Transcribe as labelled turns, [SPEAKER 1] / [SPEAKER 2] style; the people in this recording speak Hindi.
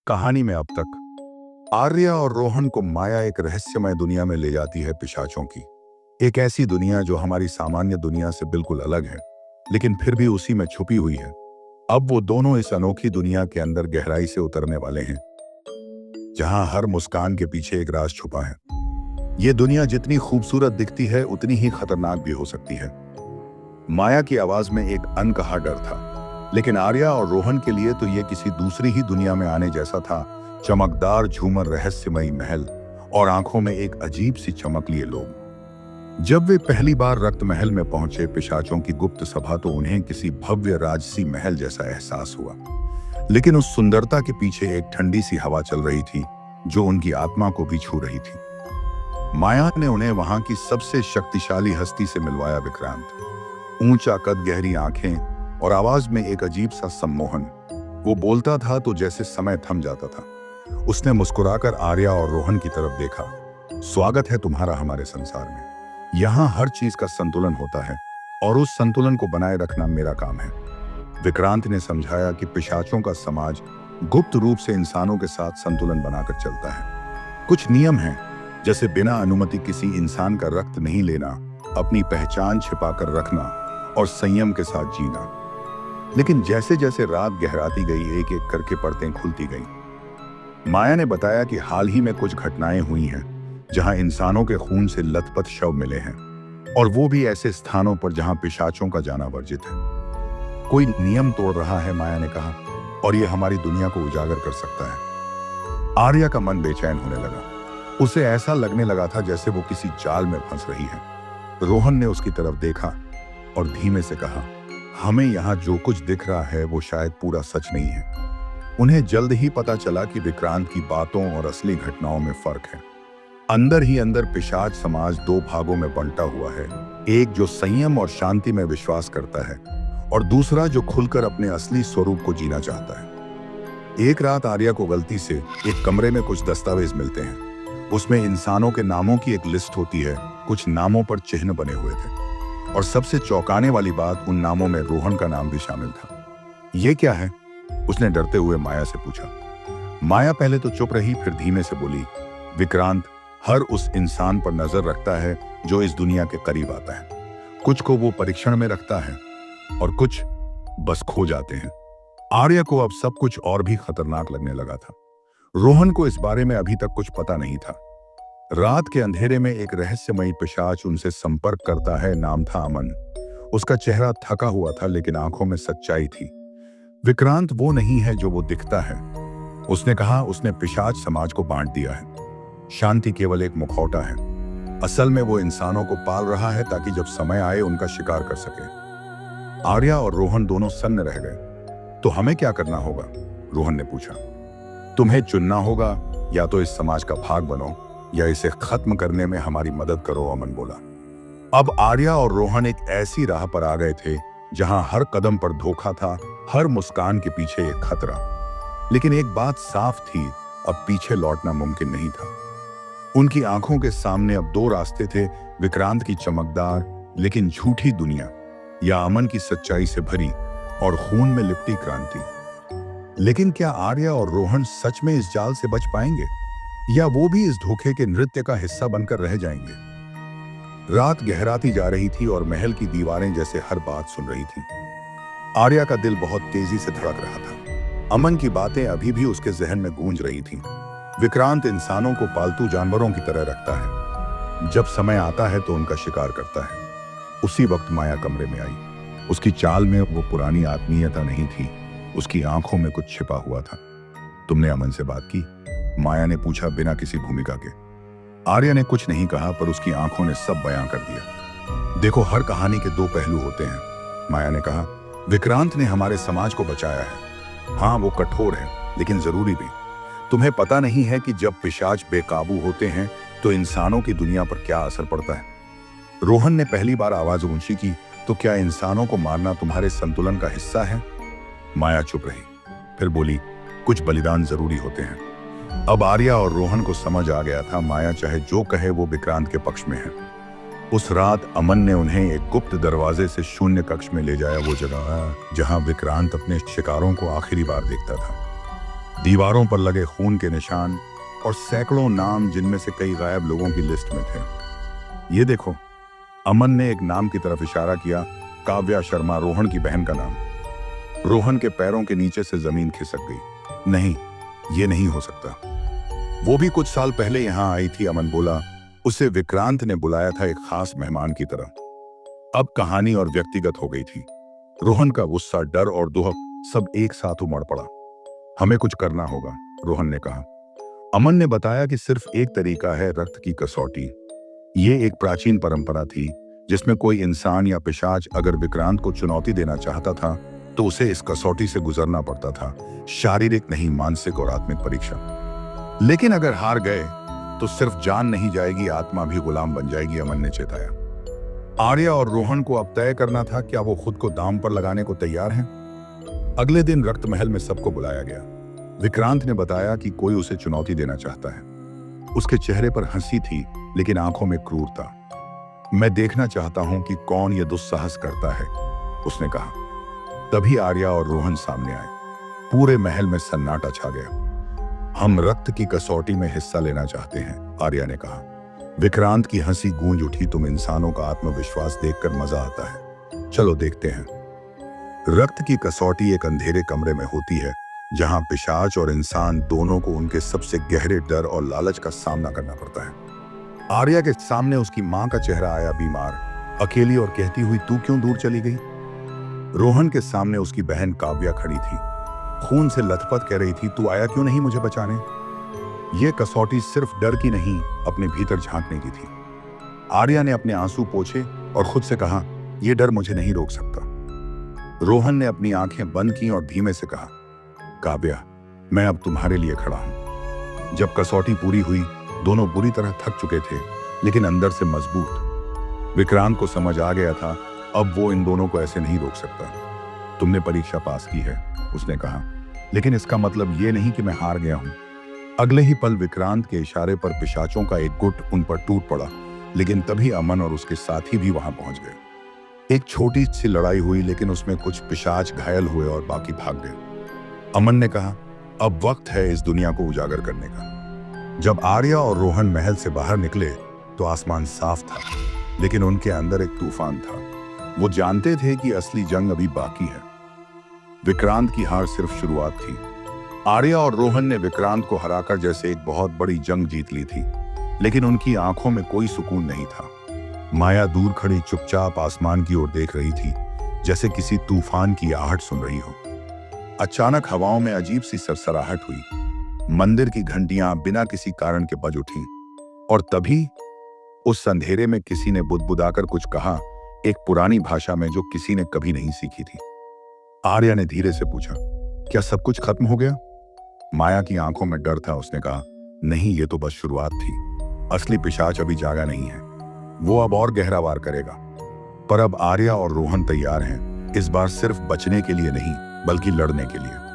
[SPEAKER 1] कहानी में अब तक आर्या और रोहन को माया एक रहस्यमय दुनिया में ले जाती है, पिशाचों की। एक ऐसी दुनिया जो हमारी सामान्य दुनिया से बिल्कुल अलग है, लेकिन फिर भी उसी में छुपी हुई है। अब वो दोनों इस अनोखी दुनिया के अंदर गहराई से उतरने वाले हैं, जहां हर मुस्कान के पीछे एक राज छुपा है। ये दुनिया जितनी खूबसूरत दिखती है, उतनी ही खतरनाक भी हो सकती है। माया की आवाज में एक अनकहा डर था, लेकिन आर्या और रोहन के लिए तो ये किसी दूसरी ही दुनिया में आने जैसा था। चमकदार झूमर, रहस्यमयी महल और आंखों में एक अजीब सी चमक लिए लोग। जब वे पहली बार रक्त महल में पहुंचे, पिशाचों की गुप्त सभा, तो उन्हें किसी भव्य राजसी महल जैसा एहसास हुआ। लेकिन उस सुंदरता के पीछे एक ठंडी सी हवा चल रही थी, जो उनकी आत्मा को भी छू रही थी। माया ने उन्हें वहां की सबसे शक्तिशाली हस्ती से मिलवाया, विक्रांत। ऊंचा कद, गहरी आंखें और आवाज में एक अजीब सा सम्मोहन। वो बोलता था तो जैसे समय थम जाता था। उसने मुस्कुराकर आर्या और रोहन की तरफ देखा। स्वागत है तुम्हारा हमारे संसार में। यहाँ हर चीज का संतुलन होता है और उस संतुलन को बनाए रखना मेरा काम है। विक्रांत ने समझाया कि पिशाचों का समाज गुप्त रूप से इंसानों के साथ संतुलन बनाकर चलता है। कुछ नियम हैं, जैसे बिना अनुमति किसी इंसान का रक्त नहीं लेना, अपनी पहचान छिपाकर रखना और संयम के साथ जीना। लेकिन जैसे जैसे रात गहराती गई, एक एक करके परतें खुलती गईं। माया ने बताया कि हाल ही में कुछ घटनाएं हुई हैं, जहां इंसानों के खून से लथपथ शव मिले हैं, और वो भी ऐसे स्थानों पर जहां पिशाचों का जाना वर्जित है। कोई नियम तोड़ रहा है, माया ने कहा, और ये हमारी दुनिया को उजागर कर सकता है। आर्या का मन बेचैन होने लगा। उसे ऐसा लगने लगा था जैसे वो किसी जाल में फंस रही है। रोहन ने उसकी तरफ देखा और धीमे से कहा, हमें यहाँ जो कुछ दिख रहा है वो शायद पूरा सच नहीं है। उन्हें जल्द ही पता चला कि विक्रांत की बातों और असली घटनाओं में फर्क है। अंदर ही अंदर पिशाच समाज दो भागों में बंटा हुआ है। एक जो संयम और शांति में विश्वास करता है, और दूसरा जो खुलकर अपने असली स्वरूप को जीना चाहता है। एक रात आर्या को गलती से एक कमरे में कुछ दस्तावेज मिलते हैं। उसमें इंसानों के नामों की एक लिस्ट होती है। कुछ नामों पर चिन्ह बने हुए थे, और सबसे चौंकाने वाली बात, उन नामों में रोहन का नाम भी शामिल था। ये क्या है? उसने डरते हुए माया से पूछा। माया पहले तो चुप रही, फिर धीमे से बोली, विक्रांत हर उस इंसान पर नजर रखता है जो इस दुनिया के करीब आता है। कुछ को वो परीक्षण में रखता है और कुछ बस खो जाते हैं। आर्या को अब सब कुछ और भी खतरनाक लगने लगा था। रोहन को इस बारे में अभी तक कुछ पता नहीं था। रात के अंधेरे में एक रहस्यमयी पिशाच उनसे संपर्क करता है। नाम था अमन। उसका चेहरा थका हुआ था, लेकिन आंखों में सच्चाई थी। विक्रांत वो नहीं है जो वो दिखता है, उसने कहा। उसने पिशाच समाज को बांट दिया है। शांति केवल एक मुखौटा है। असल में वो इंसानों को पाल रहा है ताकि जब समय आए उनका शिकार कर सके। आर्या और रोहन दोनों सन्न रह गए। तो हमें क्या करना होगा? रोहन ने पूछा। तुम्हें चुनना होगा, या तो इस समाज का भाग बनो या इसे खत्म करने में हमारी मदद करो, अमन बोला। अब आर्या और रोहन एक ऐसी राह पर आ गए थे जहां हर कदम पर धोखा था, हर मुस्कान के पीछे एक खतरा। लेकिन एक बात साफ थी, अब पीछे लौटना मुमकिन नहीं था। उनकी आंखों के सामने अब दो रास्ते थे, विक्रांत की चमकदार लेकिन झूठी दुनिया, या अमन की सच्चाई से भरी और खून में लिपटी क्रांति। लेकिन क्या आर्या और रोहन सच में इस जाल से बच पाएंगे, या वो भी इस धोखे के नृत्य का हिस्सा बनकर रह जाएंगे? रात गहराती जा रही थी और महल की दीवारें जैसे हर बात सुन रही थीं। आर्या का दिल बहुत तेजी से धड़क रहा था। अमन की बातें अभी भी उसके जहन में गूंज रही थीं। विक्रांत इंसानों को पालतू जानवरों की तरह रखता है, जब समय आता है तो उनका शिकार करता है। उसी वक्त माया कमरे में आई। उसकी चाल में वो पुरानी आत्मीयता नहीं थी, उसकी आंखों में कुछ छिपा हुआ था। तुमने अमन से बात की? माया ने पूछा, बिना किसी भूमिका के। आर्या ने कुछ नहीं कहा, पर उसकी आंखों ने सब बयां कर दिया। देखो, हर कहानी के दो पहलू होते हैं, माया ने कहा। विक्रांत ने हमारे समाज को बचाया है। हाँ, वो कठोर है, लेकिन जरूरी भी। तुम्हें पता नहीं है कि जब पिशाच बेकाबू होते हैं तो इंसानों की दुनिया पर क्या असर पड़ता है? रोहन ने पहली बार आवाज ऊंची की, तो क्या इंसानों को मारना तुम्हारे संतुलन का हिस्सा है? माया चुप रही, फिर बोली, कुछ बलिदान जरूरी होते हैं। अब आर्या और रोहन को समझ आ गया था, माया चाहे जो कहे वो विक्रांत के पक्ष में है। उस रात अमन ने उन्हें एक गुप्त दरवाजे से शून्य कक्ष में ले जाया, वो जगह जहां विक्रांत अपने शिकारों को आखिरी बार देखता था। दीवारों पर लगे खून के निशान और सैकड़ों नाम जिनमें से कई गायब लोगों की लिस्ट में थे। ये देखो, अमन ने एक नाम की तरफ इशारा किया। काव्या शर्मा, रोहन की बहन का नाम। रोहन के पैरों के नीचे से जमीन खिसक गई। नहीं, ये नहीं हो सकता। वो भी कुछ साल पहले यहां आई थी, अमन बोला। उसे विक्रांत ने बुलाया था एक खास मेहमान की तरह। अब कहानी और व्यक्तिगत हो गई थी। रोहन का गुस्सा, डर और दुख सब एक साथ उमड़ पड़ा। हमें कुछ करना होगा, रोहन ने कहा। अमन ने बताया कि सिर्फ एक तरीका है, रक्त की कसौटी। ये एक प्राचीन परंपरा थी जिसमें कोई इंसान या पिशाच अगर विक्रांत को चुनौती देना चाहता था तो उसे इस कसौटी से गुजरना पड़ता था। शारीरिक नहीं, मानसिक और आत्मिक परीक्षा। लेकिन अगर हार गए तो सिर्फ जान नहीं जाएगी, आत्मा भी गुलाम बन जाएगी, अमन ने चेताया। आर्या और रोहन को अब तय करना था, क्या वो खुद को दांव पर लगाने को तैयार हैं? अगले दिन रक्त महल में सबको बुलाया गया। विक्रांत ने बताया कि कोई उसे चुनौती देना चाहता है। उसके चेहरे पर हंसी थी लेकिन आंखों में क्रूरता। मैं देखना चाहता हूं कि कौन ये दुस्साहस करता है, उसने कहा। तभी आर्या और रोहन सामने आए। पूरे महल में सन्नाटा छा गया। हम रक्त की कसौटी में हिस्सा लेना चाहते हैं, आर्या ने कहा। विक्रांत की हंसी गूंज उठी। तुम इंसानों का आत्मविश्वास देखकर मजा आता है। चलो देखते हैं। रक्त की कसौटी एक अंधेरे कमरे में होती है जहां पिशाच और इंसान दोनों को उनके सबसे गहरे डर और लालच का सामना करना पड़ता है। आर्या के सामने उसकी मां का चेहरा आया, बीमार, अकेली और कहती हुई, तू क्यों दूर चली गई? रोहन के सामने उसकी बहन काव्या खड़ी थी, खून से लथपथ, कह रही थी, तू आया क्यों नहीं मुझे बचाने? यह कसौटी सिर्फ डर की नहीं, अपने भीतर झांकने की थी। आर्या ने अपने आंसू पोंछे और खुद से कहा, यह डर मुझे नहीं रोक सकता। रोहन ने अपनी आंखें बंद की और धीमे से कहा, काव्या, मैं अब तुम्हारे लिए खड़ा हूं। जब कसौटी पूरी हुई, दोनों बुरी तरह थक चुके थे लेकिन अंदर से मजबूत। विक्रांत को समझ आ गया था अब वो इन दोनों को ऐसे नहीं रोक सकता। तुमने परीक्षा पास की है, उसने कहा, लेकिन इसका मतलब ये नहीं कि मैं हार गया हूं। अगले ही पल विक्रांत के इशारे पर पिशाचों का एक गुट उन पर टूट पड़ा, लेकिन तभी अमन और उसके साथी भी वहां पहुंच गए। एक छोटी सी लड़ाई हुई लेकिन उसमें कुछ पिशाच घायल हुए और बाकी भाग गए। अमन ने कहा, अब वक्त है इस दुनिया को उजागर करने का। जब आर्या और रोहन महल से बाहर निकले तो आसमान साफ था, लेकिन उनके अंदर एक तूफान था। वो जानते थे कि असली जंग अभी बाकी है। विक्रांत की हार सिर्फ शुरुआत थी। आर्या और रोहन ने विक्रांत को हराकर जैसे एक बहुत बड़ी जंग जीत ली थी, लेकिन उनकी आंखों में कोई सुकून नहीं था। माया दूर खड़ी चुपचाप आसमान की ओर देख रही थी, जैसे किसी तूफान की आहट सुन रही हो। अचानक हवाओं में अजीब सी सरसराहट हुई। मंदिर की घंटियां बिना किसी कारण के बज उठीं, और तभी उस अंधेरे में किसी ने बुदबुदाकर कुछ कहा, एक पुरानी भाषा में जो किसी ने कभी नहीं सीखी थी। आर्या ने धीरे से पूछा, क्या सब कुछ खत्म हो गया? माया की आंखों में डर था। उसने कहा, नहीं, ये तो बस शुरुआत थी। असली पिशाच अभी जागा नहीं है, वो अब और गहरा वार करेगा। पर अब आर्या और रोहन तैयार हैं, इस बार सिर्फ बचने के लिए नहीं बल्कि लड़ने के लिए।